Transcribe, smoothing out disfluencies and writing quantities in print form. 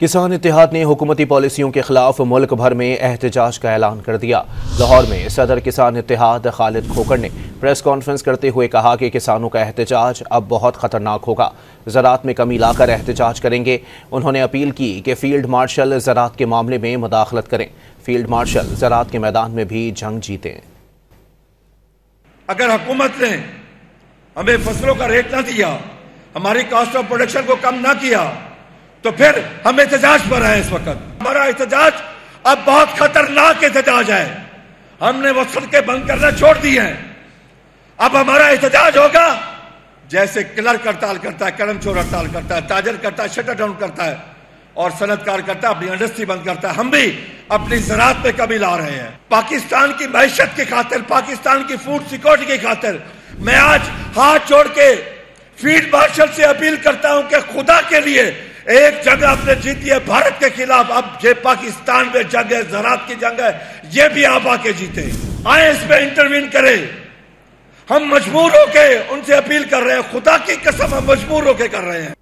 किसान इत्तेहाद ने हुकूमती पॉलिसियों के खिलाफ मुल्क भर में एहतजाज का ऐलान कर दिया। लाहौर में सदर किसान इत्तेहाद खालिद खोखर ने प्रेस कॉन्फ्रेंस करते हुए कहा कि किसानों का एहतजाज अब बहुत खतरनाक होगा, ज़राअत में कमी लाकर एहतजाज करेंगे। उन्होंने अपील की कि फील्ड मार्शल ज़राअत के मामले में मुदाखलत करें, फील्ड मार्शल ज़राअत के मैदान में भी जंग जीतें। अगर हुकूमत ने हमें फसलों का रेट ना दिया, हमारी कॉस्ट ऑफ प्रोडक्शन को कम ना किया, तो फिर हम एहतजाज पर हैं। इस वक्त हमारा एहतजाज अब बहुत खतरनाक एहतजाज है। हमने वो सड़कें बंद करना छोड़ दी हैं। अब हमारा एहतजाज होगा जैसे क्लर्क हड़ताल करता है, कर्मचोर हड़ताल करता है, ताजर करता है, शटर डाउन करता है, और सनतकार करता है, अपनी इंडस्ट्री बंद करता है। हम भी अपनी ज़राअत पे कमी ला रहे हैं। पाकिस्तान की मैशत की खातिर, पाकिस्तान की फूड सिक्योरिटी की खातिर मैं आज हाथ जोड़ के फील्ड मार्शल से अपील करता हूं कि खुदा के लिए एक जंग आपने जीती है भारत के खिलाफ, अब ये पाकिस्तान में जंग है, ज़राअत की जंग है, ये भी आप आके जीते। आए इसमें इंटरवीन करें। हम मजबूर होके उनसे अपील कर रहे हैं, खुदा की कसम हम मजबूर होके कर रहे हैं।